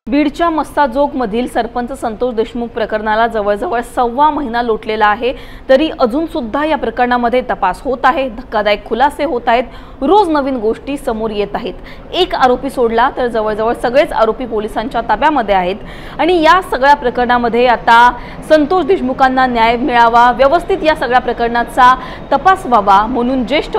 बीडच्या मस्साजोगमधील सरपंच संतोष देशमुख प्रकरणाला जवळजवळ 1.25 महिना लोटलेला आहे, तरी अजून सुद्धा या प्रकरणामध्ये तपास होत आहे, धक्कादायक खुलासे होत आहेत, रोज नवीन गोष्टी समोर येत आहेत। एक आरोपी सोडला तर जवळजवळ सगळेच आरोपी पोलिसांच्या ताब्यामध्ये आहेत आणि या सगळ्या प्रकरणामध्ये आता संतोष देशमुखांना न्याय मिळावा, व्यवस्थित या सगळ्या प्रकरणाचा तपास व्हावा म्हणून ज्येष्ठ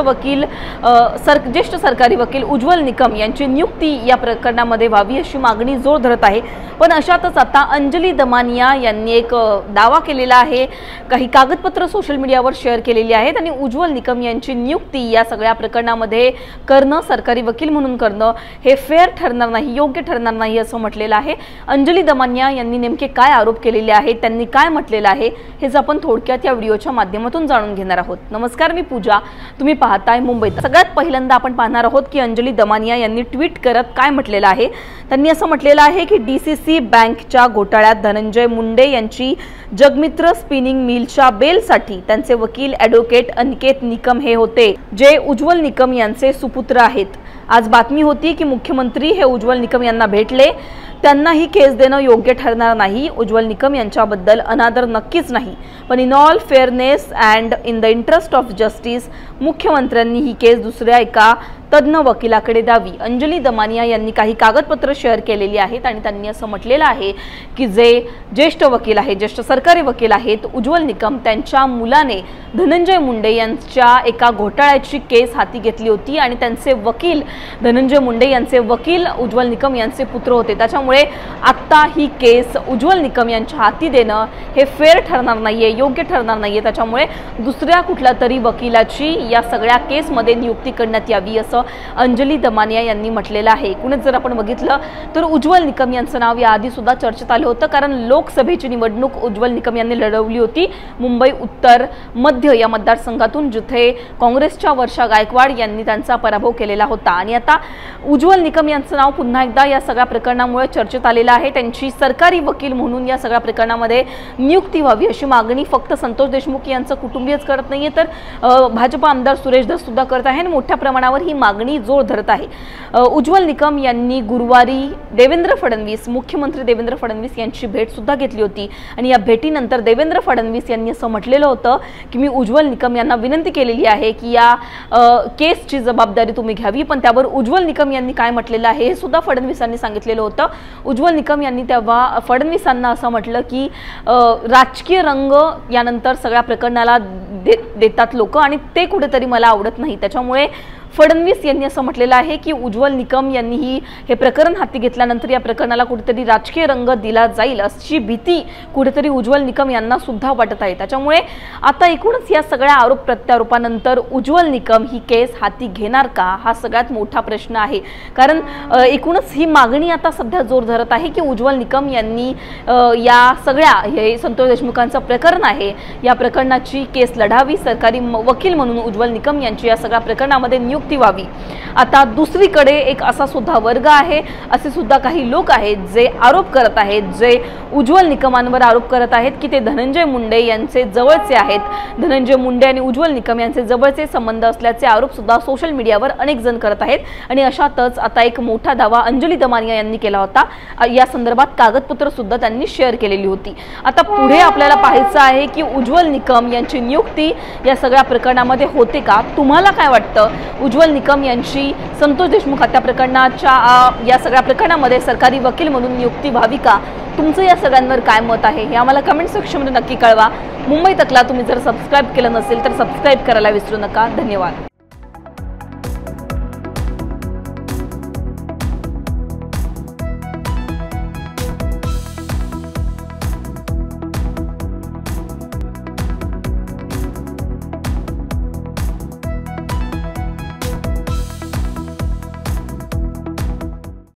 सरकारी वकील उज्ज्वल निकम यांची नियुक्ती या प्रकरणामध्ये व्हावी अशी मागणी जोर धरत आहे। पण अशातच आता अंजली दमानिया यांनी एक दावा केलेला आहे, काही कागदपत्र सोशल मीडियावर शेअर केलेली आहेत आणि उज्ज्वल निकम यांची नियुक्ती या सगळ्या प्रकरणामध्ये करणं, सरकारी वकील म्हणून करणं हे फेअर ठरणार नाही, योग्य ठरणार नाही असं म्हटलेलं आहे। अंजली दमानिया यांनी नेमके काय आरोप केलेले आहेत, त्यांनी काय म्हटलेलं आहे हेच आपण थोडक्यात या व्हिडिओच्या माध्यमातून जाणून घेणार आहोत। नमस्कार, मी पूजा, तुम्ही पाहताय मुंबईत। सगळ्यात पहिल्यांदा आपण पाहणार आहोत की अंजली दमानिया यांनी ट्विट करत काय म्हटलेलं आहे। त्यांनी असं म्हटलेलं आहे की डीसीसी बँकच्या घोटाळ्यात धनंजय मुंडे यांची जगमित्र स्पिनिंग मिलच्या बेलसाठी त्यांचे वकील ॲडव्होकेट अनिकेत निकम हे होते, जे उज्ज्वल निकम यांचे सुपुत्र आहेत। आज बातमी होती की मुख्यमंत्री हे उज्ज्वल निकम यांना भेटले, त्यांना ही केस देणं योग्य ठरणार नाही। उज्ज्वल निकम यांच्याबद्दल अनादर नक्कीच नाही, पण in all fairness and in the interest of justice मुख्यमंत्र्यांनी ही केस दुसऱ्या एका तज्ञ वकिलाकडे द्यावी। अंजली दमानिया यांनी काही कागदपत्र शेअर केलेली आहेत आणि त्यांनी असं म्हटलेलं आहे की जे ज्येष्ठ वकील आहेत, ज्येष्ठ सरकारी वकील आहेत उज्ज्वल निकम, त्यांच्या मुलाने धनंजय मुंडे यांच्या एका घोटाळ्याची केस हाती घेतली होती आणि त्यांचे वकील धनंजय मुंडे यांचे वकील उज्ज्वल निकम यांचे पुत्र होते। त्याच्यामुळे आता ही केस उज्ज्वल निकम यांच्या हाती देणं हे फेअर ठरणार नाहीये, योग्य ठरणार नाहीये। त्याच्यामुळे दुसऱ्या कुठल्या तरी वकिलाची या सगळ्या केसमध्ये नियुक्ती करण्यात यावी असं अंजली दमानिया यांनी म्हटलेलं आहे। एकूणच जर आपण बघितलं तर उज्ज्वल निकम यांचं नाव याआधी सुद्धा चर्चेत आलं होतं, कारण लोकसभेची निवडणूक उज्ज्वल निकम यांनी लढवली होती मुंबई उत्तर मध्य या मतदारसंघातून, जिथे काँग्रेसच्या वर्षा गायकवाड यांनी त्यांचा पराभव केलेला होता। आणि आता उज्ज्वल निकम यांचं नाव पुन्हा एकदा या सगळ्या प्रकरणामुळे चर्चेत आलेलं आहे। त्यांची सरकारी वकील म्हणून या सगळ्या प्रकरणामध्ये नियुक्ती व्हावी अशी मागणी फक्त संतोष देशमुख यांचं कुटुंबीयच करत नाहीये, तर भाजप आमदार सुरेश धस सुद्धा करत आहे आणि मोठ्या प्रमाणावर ही मागणी जोर धरत आहे। उज्ज्वल निकम यांनी गुरुवारी मुख्यमंत्री देवेंद्र फडणवीस यांची भेट सुद्धा घेतली होती आणि या भेटीनंतर देवेंद्र फडणवीस यांनी असं म्हटलेलं होतं की मी उज्ज्वल निकम यांना विनंती केलेली आहे की या केसची जबाबदारी तुम्ही घ्यावी। पण त्यावर उज्ज्वल निकम यांनी काय म्हटलेलं आहे हे सुद्धा फडणवीसांनी सांगितलेलं होतं। उज्ज्वल निकम यांनी तेव्हा फडणवीसांना असं म्हटलं की राजकीय रंग यानंतर सगळ्या प्रकरणाला देतात लोक आणि ते कुठेतरी मला आवडत नाही। त्याच्यामुळे फडणवीस यांनी असं म्हटलेलं आहे की उज्ज्वल निकम यांनी हे प्रकरण हाती घेतल्यानंतर या प्रकरणाला कुठेतरी राजकीय रंग दिला जाईल अशी भीती कुठेतरी उज्ज्वल निकम यांना सुद्धा वाटत आहे। त्याच्यामुळे आता एकूणच या सगळ्या आरोप प्रत्यारोपानंतर उज्ज्वल निकम ही केस हाती घेणार का हा सगळ्यात मोठा प्रश्न आहे, कारण एकूणच ही मागणी आता सध्या जोर धरत आहे की उज्ज्वल निकम यांनी या सगळ्या हे संतोष देशमुखांचं प्रकरण आहे या प्रकरणाची केस लढावी, सरकारी वकील म्हणून उज्ज्वल निकम यांची या सगळ्या प्रकरणामध्ये नियुक्ती व्हावी। आता दुसरीकडे एक असा सुद्धा वर्ग आहे, असे सुद्धा काही लोक आहेत जे आरोप करत आहेत, जे उज्ज्वल निकमांवर आरोप करत आहेत की ते धनंजय मुंडे यांचे जवळचे आहेत। धनंजय मुंडे आणि उज्ज्वल निकम यांचे जवळचे संबंध असल्याचे आरोप सुद्धा सोशल मीडियावर अनेक जण करत आहेत आणि अशातच आता एक मोठा दावा अंजली दमानिया यांनी केला होता। या संदर्भात कागदपत्र सुद्धा त्यांनी शेअर केलेली होती। आता पुढे आपल्याला पाहायचं आहे की उज्ज्वल निकम यांची नियुक्ती या सगळ्या प्रकरणामध्ये होते का? तुम्हाला काय वाटतं? उज्ज्वल निकम यांची संतोष देशमुख हत्या प्रकरणाच्या या सगळ्या प्रकरणामध्ये सरकारी वकील म्हणून नियुक्ती व्हावी का? तुमचं या सगळ्यांवर काय मत आहे हे आम्हाला कमेंट सेक्शनमध्ये नक्की कळवा। मुंबई तकला तुम्ही जर सबस्क्राईब केलं नसेल तर सबस्क्राईब करायला विसरू नका। धन्यवाद।